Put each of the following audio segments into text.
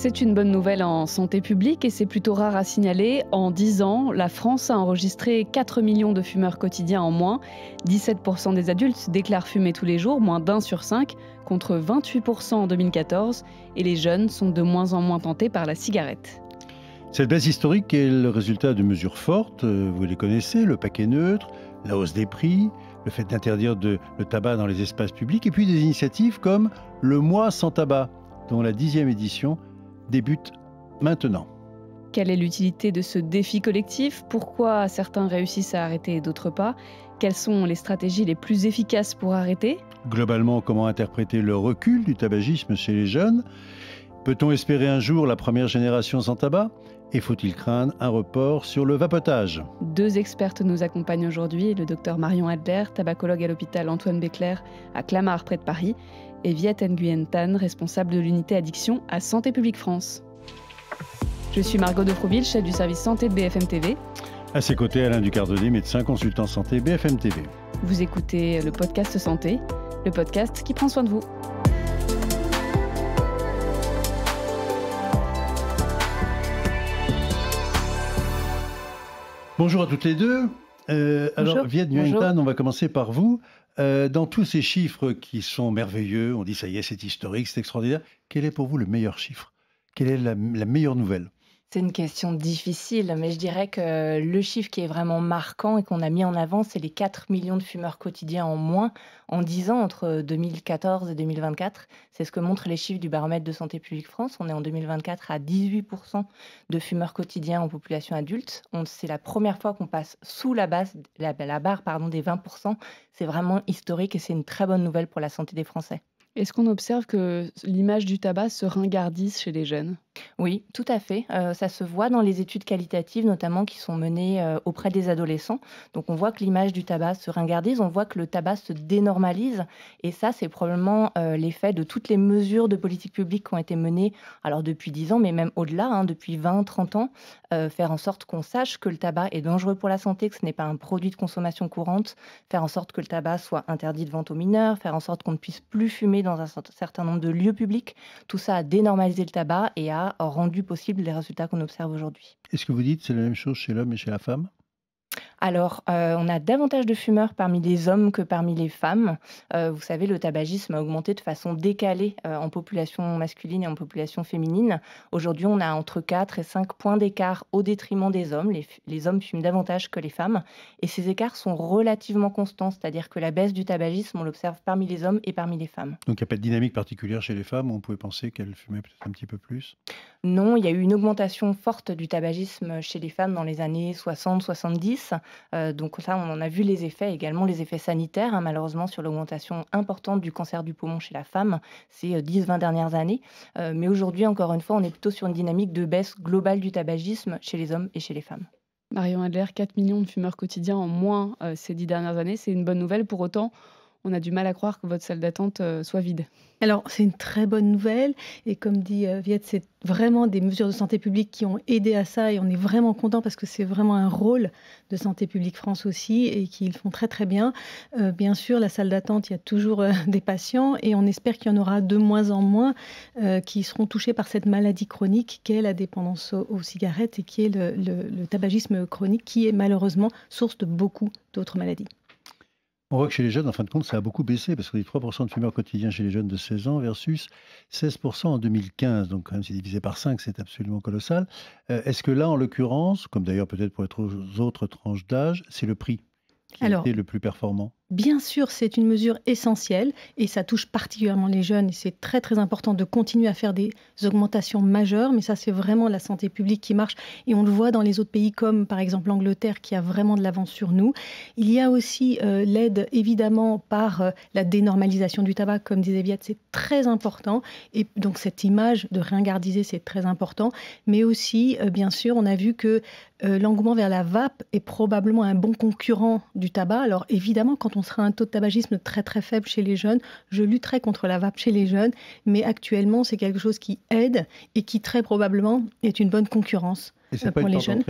C'est une bonne nouvelle en santé publique et c'est plutôt rare à signaler. En 10 ans, la France a enregistré 4 millions de fumeurs quotidiens en moins. 17% des adultes déclarent fumer tous les jours, moins d'1 sur 5, contre 28% en 2014. Et les jeunes sont de moins en moins tentés par la cigarette. Cette baisse historique est le résultat de mesures fortes, vous les connaissez, le paquet neutre, la hausse des prix, le fait d'interdire le tabac dans les espaces publics, et puis des initiatives comme le Mois sans tabac, dont la 10e édition débute maintenant. Quelle est l'utilité de ce défi collectif? Pourquoi certains réussissent à arrêter et d'autres pas? Quelles sont les stratégies les plus efficaces pour arrêter? Globalement, comment interpréter le recul du tabagisme chez les jeunes? Peut-on espérer un jour la première génération sans tabac? Et faut-il craindre un report sur le vapotage? 2 expertes nous accompagnent aujourd'hui, le docteur Marion Adler, tabacologue à l'hôpital Antoine Béclair à Clamart près de Paris, et Viet Nguyen Tan, responsable de l'unité addiction à Santé publique France. Je suis Margot Defrouville, chef du service santé de BFM TV. À ses côtés, Alain Ducardonnet, médecin consultant santé BFM TV. Vous écoutez le podcast Santé, le podcast qui prend soin de vous. Bonjour à toutes les deux. Alors, Viet Nguyen Tan, on va commencer par vous. Dans tous ces chiffres qui sont merveilleux, on dit ça y est, c'est historique, c'est extraordinaire. Quel est pour vous le meilleur chiffre? Quelle est la meilleure nouvelle? C'est une question difficile, mais je dirais que le chiffre qui est vraiment marquant et qu'on a mis en avant, c'est les 4 millions de fumeurs quotidiens en moins en 10 ans entre 2014 et 2024. C'est ce que montrent les chiffres du baromètre de Santé publique France. On est en 2024 à 18% de fumeurs quotidiens en population adulte. C'est la première fois qu'on passe sous la barre des 20%. C'est vraiment historique et c'est une très bonne nouvelle pour la santé des Français. Est-ce qu'on observe que l'image du tabac se ringardise chez les jeunes? Oui, tout à fait. Ça se voit dans les études qualitatives, notamment qui sont menées auprès des adolescents. Donc on voit que l'image du tabac se ringardise, on voit que le tabac se dénormalise. Et ça, c'est probablement l'effet de toutes les mesures de politique publique qui ont été menées, alors depuis 10 ans, mais même au-delà, depuis 20, 30 ans, faire en sorte qu'on sache que le tabac est dangereux pour la santé, que ce n'est pas un produit de consommation courante, faire en sorte que le tabac soit interdit de vente aux mineurs, faire en sorte qu'on ne puisse plus fumer dans un certain nombre de lieux publics. Tout ça a dénormalisé le tabac et a rendu possible les résultats qu'on observe aujourd'hui. Est-ce que vous dites que c'est la même chose chez l'homme et chez la femme? Alors, on a davantage de fumeurs parmi les hommes que parmi les femmes. Vous savez, le tabagisme a augmenté de façon décalée en population masculine et en population féminine. Aujourd'hui, on a entre 4 et 5 points d'écart au détriment des hommes. Les hommes fument davantage que les femmes. Et ces écarts sont relativement constants, c'est-à-dire que la baisse du tabagisme, on l'observe parmi les hommes et parmi les femmes. Donc il n'y a pas de dynamique particulière chez les femmes? On pouvait penser qu'elles fumaient peut-être un petit peu plus? Non, il y a eu une augmentation forte du tabagisme chez les femmes dans les années 60-70. Donc ça, on en a vu les effets, également les effets sanitaires, malheureusement, sur l'augmentation importante du cancer du poumon chez la femme ces 10-20 dernières années. Mais aujourd'hui, encore une fois, on est plutôt sur une dynamique de baisse globale du tabagisme chez les hommes et chez les femmes. Marion Adler, 4 millions de fumeurs quotidiens en moins ces 10 dernières années, c'est une bonne nouvelle. Pour autant, on a du mal à croire que votre salle d'attente soit vide. Alors, c'est une très bonne nouvelle. Et comme dit Viet, c'est vraiment des mesures de santé publique qui ont aidé à ça. Et on est vraiment content parce que c'est vraiment un rôle de Santé publique France aussi et qu'ils font très, très bien. Bien sûr, la salle d'attente, il y a toujours des patients et on espère qu'il y en aura de moins en moins qui seront touchés par cette maladie chronique qu'est la dépendance aux cigarettes et qui est le tabagisme chronique qui est malheureusement source de beaucoup d'autres maladies. On voit que chez les jeunes, en fin de compte, ça a beaucoup baissé, parce qu'on dit 3% de fumeurs quotidiens chez les jeunes de 16 ans versus 16% en 2015. Donc quand même, c'est divisé par 5, c'est absolument colossal. Est-ce que là, en l'occurrence, comme d'ailleurs peut-être pour les autres tranches d'âge, c'est le prix qui a été le plus performant? Bien sûr, c'est une mesure essentielle et ça touche particulièrement les jeunes. Et c'est très, très important de continuer à faire des augmentations majeures. Mais ça, c'est vraiment la santé publique qui marche. Et on le voit dans les autres pays comme, par exemple, l'Angleterre qui a vraiment de l'avance sur nous. Il y a aussi l'aide, évidemment, par la dénormalisation du tabac. Comme disait Viet, c'est très important. Et donc, cette image de ringardiser, c'est très important. Mais aussi, bien sûr, on a vu que l'engouement vers la vape est probablement un bon concurrent du tabac. Alors, évidemment, quand on sera un taux de tabagisme très très faible chez les jeunes, je lutterai contre la vape chez les jeunes, mais actuellement c'est quelque chose qui aide et qui très probablement est une bonne concurrence pour les jeunes.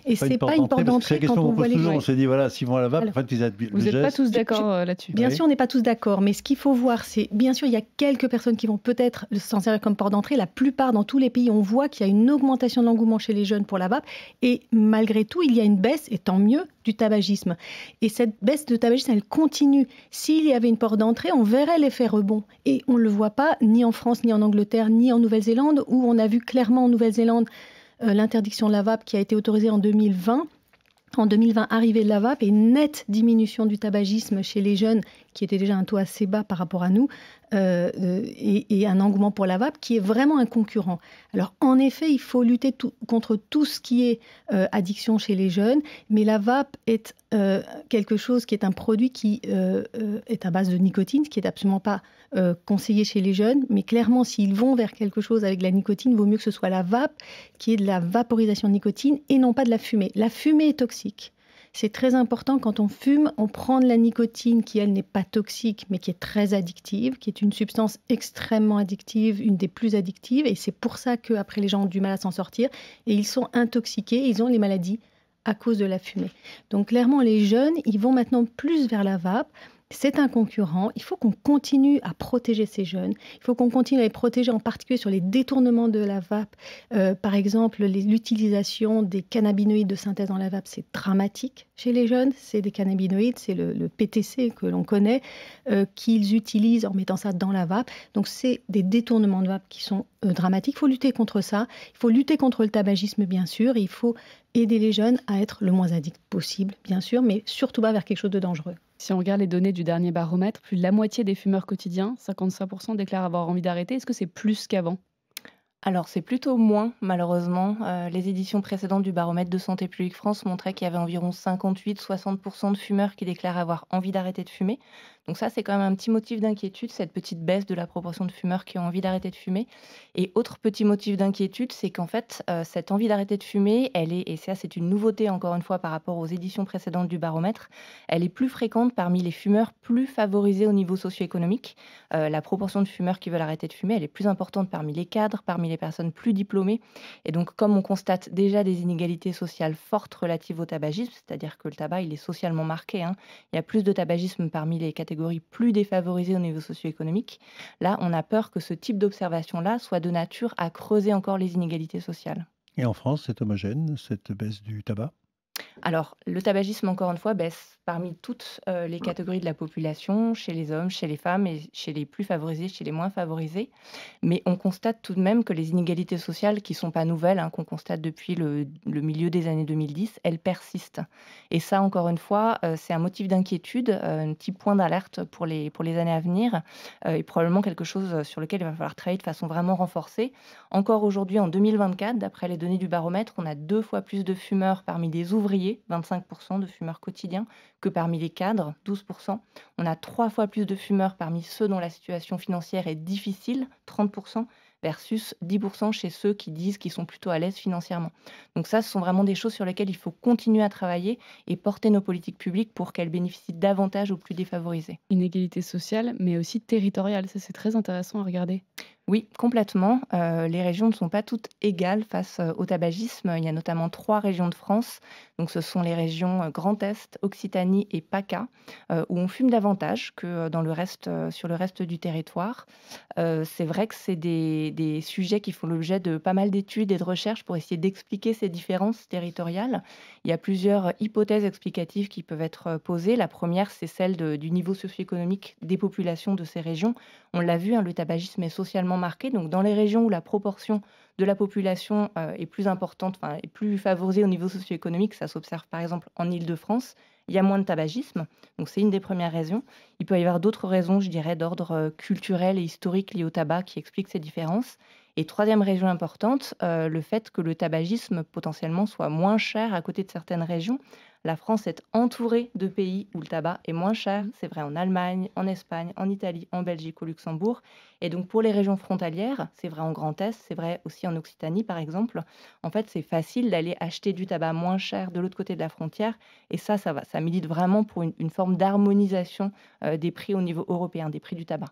Et Pas une c'est porte pas une d'entrée, porte parce que c'est la d'entrée quand question on qu'on voit pose les toujours. gens. On s'est dit, voilà, s'ils vont à la vape, Alors, en fait, le Vous n'êtes pas geste. tous d'accord là-dessus. bien Oui. sûr, on n'est pas tous d'accord, mais ce qu'il faut voir, c'est bien sûr, il y a quelques personnes qui vont peut-être s'en servir comme porte d'entrée. La plupart, dans tous les pays, on voit qu'il y a une augmentation de l'engouement chez les jeunes pour la vape. Et malgré tout, il y a une baisse, et tant mieux, du tabagisme. Et cette baisse de tabagisme, elle continue. S'il y avait une porte d'entrée, on verrait l'effet rebond. Et on ne le voit pas ni en France, ni en Angleterre, ni en Nouvelle-Zélande, où on a vu clairement en Nouvelle-Zélande l'interdiction de la vape qui a été autorisée en 2020. En 2020, arrivée de la vape et nette diminution du tabagisme chez les jeunes, qui était déjà un taux assez bas par rapport à nous, et un engouement pour la vape qui est vraiment un concurrent. Alors, en effet, il faut lutter contre tout ce qui est addiction chez les jeunes, mais la vape est quelque chose qui est un produit qui est à base de nicotine, ce qui n'est absolument pas conseillé chez les jeunes, mais clairement, s'ils vont vers quelque chose avec la nicotine, il vaut mieux que ce soit la vape, qui est de la vaporisation de nicotine, et non pas de la fumée. La fumée est toxique. C'est très important quand on fume, on prend de la nicotine qui, elle, n'est pas toxique, mais qui est très addictive, qui est une substance extrêmement addictive, une des plus addictives, et c'est pour ça qu'après les gens ont du mal à s'en sortir, et ils sont intoxiqués, ils ont les maladies à cause de la fumée. Donc clairement, les jeunes, ils vont maintenant plus vers la vape. C'est un concurrent. Il faut qu'on continue à protéger ces jeunes. Il faut qu'on continue à les protéger, en particulier sur les détournements de la vape. Par exemple, l'utilisation des cannabinoïdes de synthèse dans la vape, c'est dramatique chez les jeunes. C'est des cannabinoïdes, c'est le PTC que l'on connaît, qu'ils utilisent en mettant ça dans la vape. Donc, c'est des détournements de vape qui sont dramatiques. Il faut lutter contre ça. Il faut lutter contre le tabagisme, bien sûr. Et il faut aider les jeunes à être le moins addicts possible, bien sûr, mais surtout pas vers quelque chose de dangereux. Si on regarde les données du dernier baromètre, plus de la moitié des fumeurs quotidiens, 55%, déclarent avoir envie d'arrêter. Est-ce que c'est plus qu'avant? Alors, c'est plutôt moins, malheureusement. Les éditions précédentes du baromètre de Santé publique France montraient qu'il y avait environ 58-60% de fumeurs qui déclarent avoir envie d'arrêter de fumer. Donc ça, c'est quand même un petit motif d'inquiétude, cette petite baisse de la proportion de fumeurs qui ont envie d'arrêter de fumer. Et autre petit motif d'inquiétude, c'est qu'en fait, cette envie d'arrêter de fumer, et ça, c'est une nouveauté encore une fois par rapport aux éditions précédentes du baromètre, elle est plus fréquente parmi les fumeurs plus favorisés au niveau socio-économique. La proportion de fumeurs qui veulent arrêter de fumer, elle est plus importante parmi les cadres, parmi les personnes plus diplômées. Et donc, comme on constate déjà des inégalités sociales fortes relatives au tabagisme, c'est-à-dire que le tabac, il est socialement marqué, hein, il y a plus de tabagisme parmi les catégories plus défavorisées au niveau socio-économique. Là, on a peur que ce type d'observation-là soit de nature à creuser encore les inégalités sociales. Et en France, c'est homogène, cette baisse du tabac? Alors, le tabagisme, encore une fois, baisse parmi toutes les catégories de la population, chez les hommes, chez les femmes et chez les plus favorisés, chez les moins favorisés. Mais on constate tout de même que les inégalités sociales, qui ne sont pas nouvelles, hein, qu'on constate depuis le milieu des années 2010, elles persistent. Et ça, encore une fois, c'est un motif d'inquiétude, un petit point d'alerte pour les années à venir, et probablement quelque chose sur lequel il va falloir travailler de façon vraiment renforcée. Encore aujourd'hui, en 2024, d'après les données du baromètre, on a 2 fois plus de fumeurs parmi les ouvriers, 25% de fumeurs quotidiens, que parmi les cadres, 12%. On a 3 fois plus de fumeurs parmi ceux dont la situation financière est difficile, 30%, versus 10% chez ceux qui disent qu'ils sont plutôt à l'aise financièrement. Donc ça, ce sont vraiment des choses sur lesquelles il faut continuer à travailler et porter nos politiques publiques pour qu'elles bénéficient davantage aux plus défavorisés. Inégalité sociale, mais aussi territoriale. Ça, c'est très intéressant à regarder. Oui, complètement. Les régions ne sont pas toutes égales face au tabagisme. Il y a notamment 3 régions de France. Donc, ce sont les régions Grand Est, Occitanie et PACA, où on fume davantage que sur le reste du territoire. C'est vrai que c'est des sujets qui font l'objet de pas mal d'études et de recherches pour essayer d'expliquer ces différences territoriales. Il y a plusieurs hypothèses explicatives qui peuvent être posées. La première, c'est celle du niveau socio-économique des populations de ces régions. On l'a vu, hein, le tabagisme est socialement marqué. Donc, dans les régions où la proportion de la population est plus importante, enfin, est plus favorisée au niveau socio-économique, ça s'observe par exemple en Île-de-France, il y a moins de tabagisme. Donc, c'est une des premières raisons. Il peut y avoir d'autres raisons, je dirais, d'ordre culturel et historique liées au tabac qui expliquent ces différences. Et troisième raison importante, le fait que le tabagisme potentiellement soit moins cher à côté de certaines régions. La France est entourée de pays où le tabac est moins cher. C'est vrai en Allemagne, en Espagne, en Italie, en Belgique, au Luxembourg. Et donc pour les régions frontalières, c'est vrai en Grand Est, c'est vrai aussi en Occitanie par exemple. En fait, c'est facile d'aller acheter du tabac moins cher de l'autre côté de la frontière. Et ça milite vraiment pour une forme d'harmonisation des prix au niveau européen, des prix du tabac.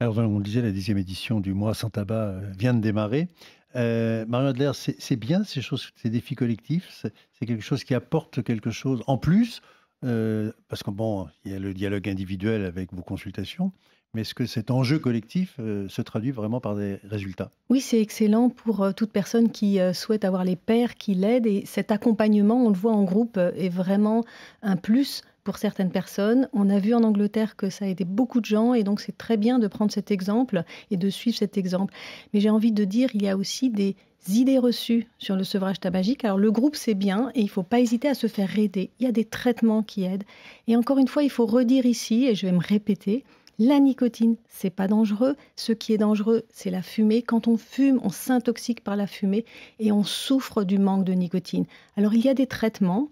Alors, voilà, on le disait, la 10e édition du mois sans tabac vient de démarrer. Marion Adler, c'est bien ces choses, ces défis collectifs, c'est quelque chose qui apporte quelque chose en plus, parce que bon, il y a le dialogue individuel avec vos consultations, mais est-ce que cet enjeu collectif se traduit vraiment par des résultats? Oui, c'est excellent pour toute personne qui souhaite avoir les pairs qui l'aident. Et cet accompagnement, on le voit en groupe, est vraiment un plus pour certaines personnes. On a vu en Angleterre que ça a aidé beaucoup de gens et donc c'est très bien de prendre cet exemple et de suivre cet exemple. Mais j'ai envie de dire, il y a aussi des idées reçues sur le sevrage tabagique. Alors le groupe, c'est bien et il ne faut pas hésiter à se faire aider. Il y a des traitements qui aident. Et encore une fois, il faut redire ici, et je vais me répéter, la nicotine, c'est pas dangereux. Ce qui est dangereux, c'est la fumée. Quand on fume, on s'intoxique par la fumée et on souffre du manque de nicotine. Alors il y a des traitements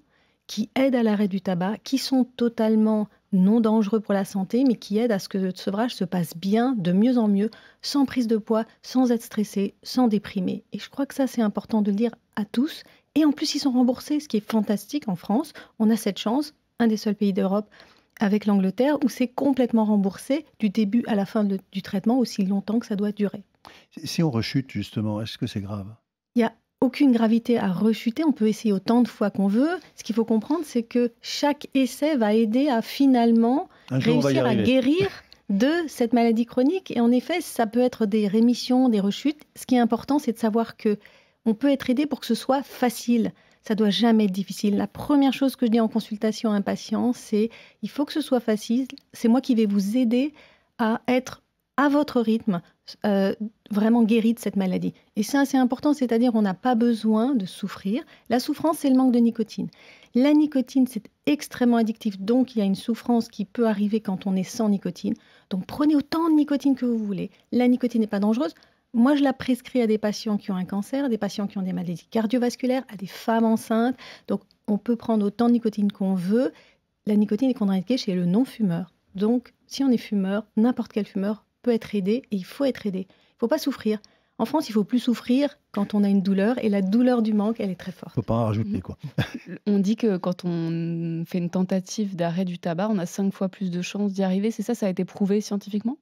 qui aident à l'arrêt du tabac, qui sont totalement non dangereux pour la santé, mais qui aident à ce que le sevrage se passe bien, de mieux en mieux, sans prise de poids, sans être stressé, sans déprimer. Et je crois que ça, c'est important de le dire à tous. Et en plus, ils sont remboursés, ce qui est fantastique en France. On a cette chance, un des seuls pays d'Europe avec l'Angleterre, où c'est complètement remboursé du début à la fin du traitement, aussi longtemps que ça doit durer. Si on rechute, justement, est-ce que c'est grave? Il n'y a aucune gravité à rechuter, on peut essayer autant de fois qu'on veut. Ce qu'il faut comprendre, c'est que chaque essai va aider à finalement réussir à guérir de cette maladie chronique. Et en effet, ça peut être des rémissions, des rechutes. Ce qui est important, c'est de savoir que on peut être aidé pour que ce soit facile. Ça doit jamais être difficile. La première chose que je dis en consultation à un patient, c'est il faut que ce soit facile. C'est moi qui vais vous aider à être à votre rythme, vraiment guéri de cette maladie. Et ça, c'est important, c'est-à-dire on n'a pas besoin de souffrir. La souffrance, c'est le manque de nicotine. La nicotine, c'est extrêmement addictif, donc il y a une souffrance qui peut arriver quand on est sans nicotine. Donc prenez autant de nicotine que vous voulez. La nicotine n'est pas dangereuse. Moi, je la prescris à des patients qui ont un cancer, à des patients qui ont des maladies cardiovasculaires, à des femmes enceintes. Donc, on peut prendre autant de nicotine qu'on veut. La nicotine est contre-indiquée chez le non-fumeur. Donc, si on est fumeur, n'importe quel fumeur peut être aidé et il faut être aidé. Il ne faut pas souffrir. En France, il ne faut plus souffrir quand on a une douleur et la douleur du manque, elle est très forte. Il ne faut pas en rajouter, quoi. On dit que quand on fait une tentative d'arrêt du tabac, on a 5 fois plus de chances d'y arriver. C'est ça, ça a été prouvé scientifiquement?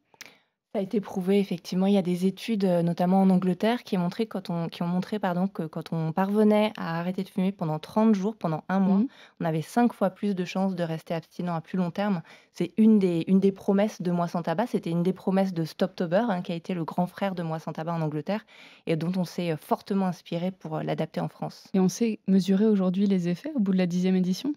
Ça a été prouvé, effectivement. Il y a des études, notamment en Angleterre, qui ont montré, que quand on parvenait à arrêter de fumer pendant 30 jours, pendant un mois, Mmh. on avait 5 fois plus de chances de rester abstinent à plus long terme. C'est une des promesses de Moi sans tabac. C'était une des promesses de Stoptober, qui a été le grand frère de Moi sans tabac en Angleterre et dont on s'est fortement inspiré pour l'adapter en France. Et on sait mesurer aujourd'hui les effets au bout de la 10e édition?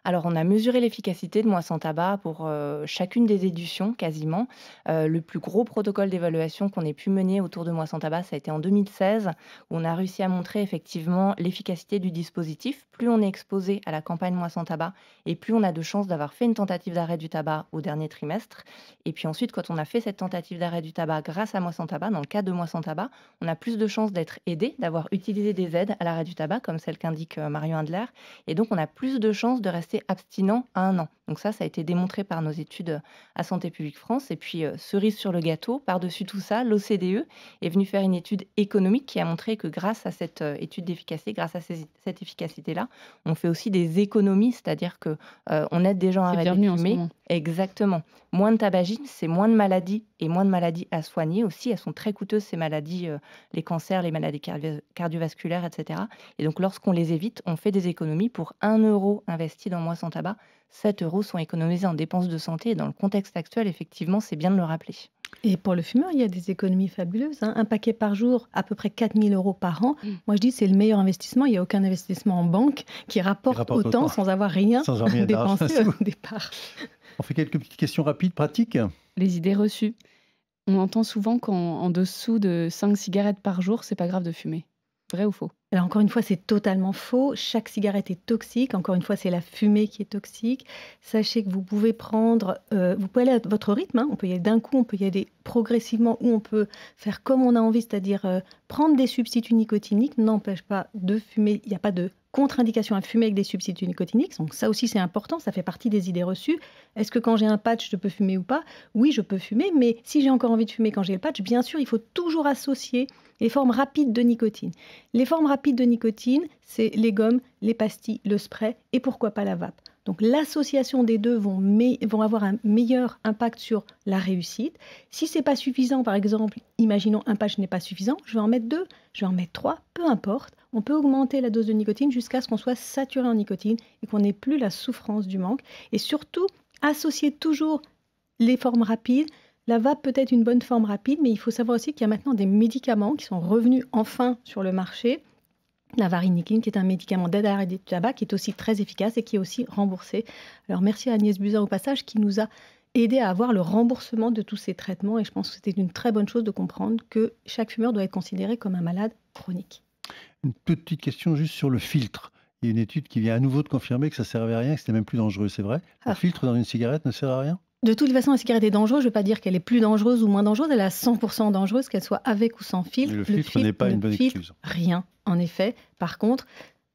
Alors, on a mesuré l'efficacité de Moi sans tabac pour chacune des éditions, quasiment. Le plus gros protocole d'évaluation qu'on ait pu mener autour de Moi sans tabac, ça a été en 2016, où on a réussi à montrer effectivement l'efficacité du dispositif. Plus on est exposé à la campagne Moi sans tabac, et plus on a de chances d'avoir fait une tentative d'arrêt du tabac au dernier trimestre. Et puis ensuite, quand on a fait cette tentative d'arrêt du tabac grâce à Moi sans tabac, dans le cadre de Moi sans tabac, on a plus de chances d'être aidé, d'avoir utilisé des aides à l'arrêt du tabac, comme celle qu'indique Marion Adler. Et donc, on a plus de chances de rester abstinent à un an. Donc ça a été démontré par nos études à Santé publique France. Et puis, cerise sur le gâteau, par-dessus tout ça, l'OCDE est venu faire une étude économique qui a montré que grâce à cette étude d'efficacité, grâce à cette efficacité-là, on fait aussi des économies, c'est-à-dire que on aide des gens à C'est arrêter de bienvenu en ce fumer. moment. Exactement. Moins de tabagisme, c'est moins de maladies et moins de maladies à soigner aussi. Elles sont très coûteuses, ces maladies, les cancers, les maladies cardiovasculaires, etc. Et donc, lorsqu'on les évite, on fait des économies. Pour 1 euro investi dans Moi sans tabac, 7 euros sont économisés en dépenses de santé. Et dans le contexte actuel, effectivement, c'est bien de le rappeler. Et pour le fumeur, il y a des économies fabuleuses. Un paquet par jour, à peu près 4 000 euros par an. Moi, je dis c'est le meilleur investissement. Il n'y a aucun investissement en banque qui rapporte autant sans avoir rien dépensé au départ. On fait quelques petites questions rapides, pratiques. Les idées reçues. On entend souvent qu'en dessous de 5 cigarettes par jour, c'est pas grave de fumer. Vrai ou faux? Alors encore une fois, c'est totalement faux. Chaque cigarette est toxique. Encore une fois, c'est la fumée qui est toxique. Sachez que vous pouvez prendre, vous pouvez aller à votre rythme. On peut y aller d'un coup, on peut y aller progressivement, ou on peut faire comme on a envie, c'est-à-dire prendre des substituts nicotiniques. N'empêche pas de fumer. Il n'y a pas de contre-indication à fumer avec des substituts nicotiniques. Donc ça aussi, c'est important. Ça fait partie des idées reçues. Est-ce que quand j'ai un patch, je peux fumer ou pas? Oui, je peux fumer. Mais si j'ai encore envie de fumer quand j'ai le patch, bien sûr, il faut toujours associer les formes rapides de nicotine. Les formes rapides de nicotine, c'est les gommes, les pastilles, le spray et pourquoi pas la vape. Donc l'association des deux vont avoir un meilleur impact sur la réussite. Si ce n'est pas suffisant, par exemple, imaginons un patch n'est pas suffisant, je vais en mettre 2, je vais en mettre 3, peu importe. On peut augmenter la dose de nicotine jusqu'à ce qu'on soit saturé en nicotine et qu'on n'ait plus la souffrance du manque. Et surtout, associer toujours les formes rapides. La vape peut être une bonne forme rapide, mais il faut savoir aussi qu'il y a maintenant des médicaments qui sont revenus enfin sur le marché. La varenicline, qui est un médicament d'aide à l'arrêt du tabac, qui est aussi très efficace et qui est aussi remboursé. Alors merci à Agnès Buzyn au passage, qui nous a aidé à avoir le remboursement de tous ces traitements. Et je pense que c'était une très bonne chose de comprendre que chaque fumeur doit être considéré comme un malade chronique. Une petite question juste sur le filtre. Il y a une étude qui vient à nouveau de confirmer que ça ne servait à rien, que c'était même plus dangereux, c'est vrai? Le filtre dans une cigarette ne sert à rien? De toute façon, la cigarette est dangereuse. Je ne veux pas dire qu'elle est plus dangereuse ou moins dangereuse. Elle est à 100% dangereuse, qu'elle soit avec ou sans filtre. Mais le filtre n'est pas une bonne excuse. Rien, en effet. Par contre,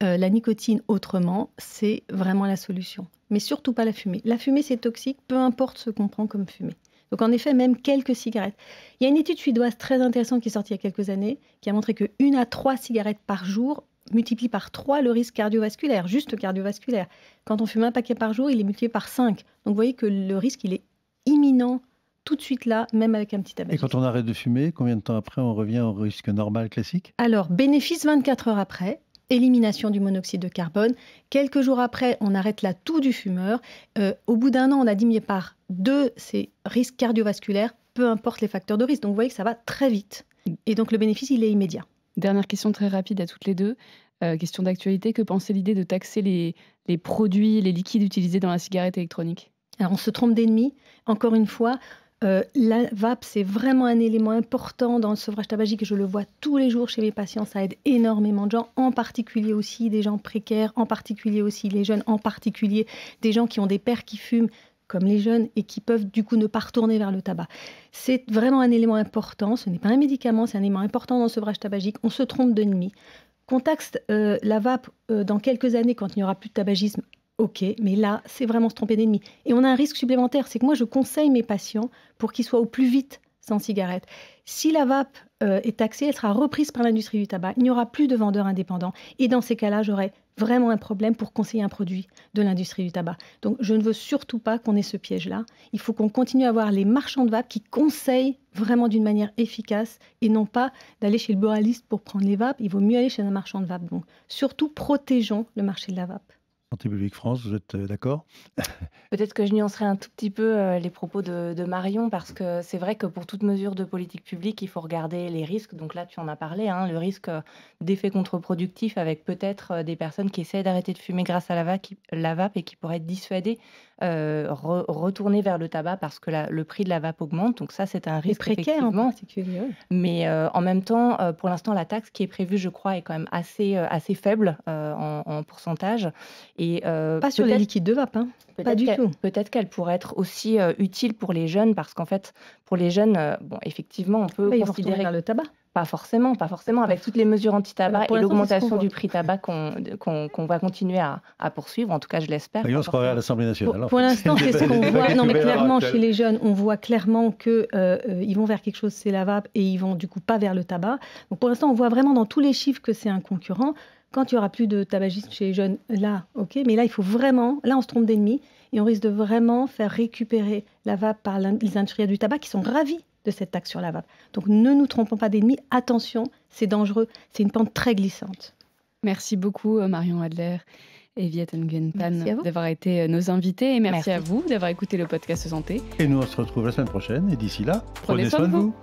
la nicotine autrement, c'est vraiment la solution. Mais surtout pas la fumée. La fumée, c'est toxique, peu importe ce qu'on prend comme fumée. Donc en effet, même quelques cigarettes. Il y a une étude suédoise très intéressante qui est sortie il y a quelques années, qui a montré que 1 à 3 cigarettes par jour multiplie par 3 le risque cardiovasculaire, juste cardiovasculaire. Quand on fume un paquet par jour, il est multiplié par 5. Donc vous voyez que le risque, il est imminent tout de suite là, même avec un petit tabac. Et quand on arrête de fumer, combien de temps après on revient au risque normal classique? Alors, bénéfice 24 heures après, élimination du monoxyde de carbone. Quelques jours après, on arrête la toux du fumeur. Au bout d'un an, on a diminué par 2 ces risques cardiovasculaires, peu importe les facteurs de risque. Donc vous voyez que ça va très vite. Et donc le bénéfice, il est immédiat. Dernière question très rapide à toutes les deux. Question d'actualité, que pensez l'idée de taxer les produits, les liquides utilisés dans la cigarette électronique? Alors on se trompe d'ennemi. Encore une fois, la vape, c'est vraiment un élément important dans le sevrage tabagique et je le vois tous les jours chez mes patients. Ça aide énormément de gens, en particulier aussi des gens précaires, en particulier aussi les jeunes, en particulier des gens qui ont des pères qui fument, comme les jeunes, et qui peuvent du coup ne pas retourner vers le tabac. C'est vraiment un élément important. Ce n'est pas un médicament, c'est un élément important dans le sevrage tabagique. On se trompe d'ennemi. Qu'on taxe la vape dans quelques années quand il n'y aura plus de tabagisme, ok, mais là, c'est vraiment se tromper d'ennemi. Et on a un risque supplémentaire, c'est que moi, je conseille mes patients pour qu'ils soient au plus vite sans cigarette. Si la vape est taxée, elle sera reprise par l'industrie du tabac. Il n'y aura plus de vendeurs indépendants. Et dans ces cas-là, j'aurai vraiment un problème pour conseiller un produit de l'industrie du tabac. Donc, je ne veux surtout pas qu'on ait ce piège-là. Il faut qu'on continue à avoir les marchands de vape qui conseillent vraiment d'une manière efficace et non pas d'aller chez le buraliste pour prendre les vapes. Il vaut mieux aller chez un marchand de vape. Donc, surtout, protégeons le marché de la vape. Santé publique France, vous êtes d'accord? Peut-être que je nuancerai un tout petit peu les propos de Marion, parce que c'est vrai que pour toute mesure de politique publique, il faut regarder les risques. Donc là, tu en as parlé, hein, le risque d'effet contre-productif avec peut-être des personnes qui essaient d'arrêter de fumer grâce à la vape et qui pourraient être dissuadées, retourner vers le tabac parce que le prix de la vape augmente. Donc ça, c'est un Les risque précaires en effectivement. particulier. Oui. Mais en même temps, pour l'instant, la taxe qui est prévue, je crois, est quand même assez faible en pourcentage. Et Pas sur les peut-être liquides de vape, hein. Pas du tout. peut-être qu'elle pourrait être aussi utile pour les jeunes, parce qu'en fait, pour les jeunes, bon, effectivement, on peut Ils vont retourner considérer vers le tabac. pas forcément, avec toutes les mesures anti-tabac Alors, pour et l'instant, c'est ce l'augmentation qu'on du voit. prix tabac qu'on va continuer à poursuivre. En tout cas, je l'espère. Et on se croirait à l'Assemblée nationale. Pour l'instant, c'est ce qu'on voit. Non, mais clairement, chez les... les jeunes, on voit clairement qu'ils vont vers quelque chose, c'est la vape, et ils vont du coup pas vers le tabac. Donc pour l'instant, on voit vraiment dans tous les chiffres que c'est un concurrent. Quand il y aura plus de tabagisme chez les jeunes, là, ok. Mais là, il faut vraiment, là, on se trompe d'ennemi et on risque de vraiment faire récupérer la vape par les industriels du tabac qui sont ravis de cette taxe sur la vape. Donc ne nous trompons pas d'ennemi. Attention, c'est dangereux. C'est une pente très glissante. Merci beaucoup Marion Adler et Viet Nguyen Pan Merci à vous. d'avoir été nos invités et merci Merci. à vous d'avoir écouté le podcast Santé. Et nous, on se retrouve la semaine prochaine. Et d'ici là, Prenez soin de vous.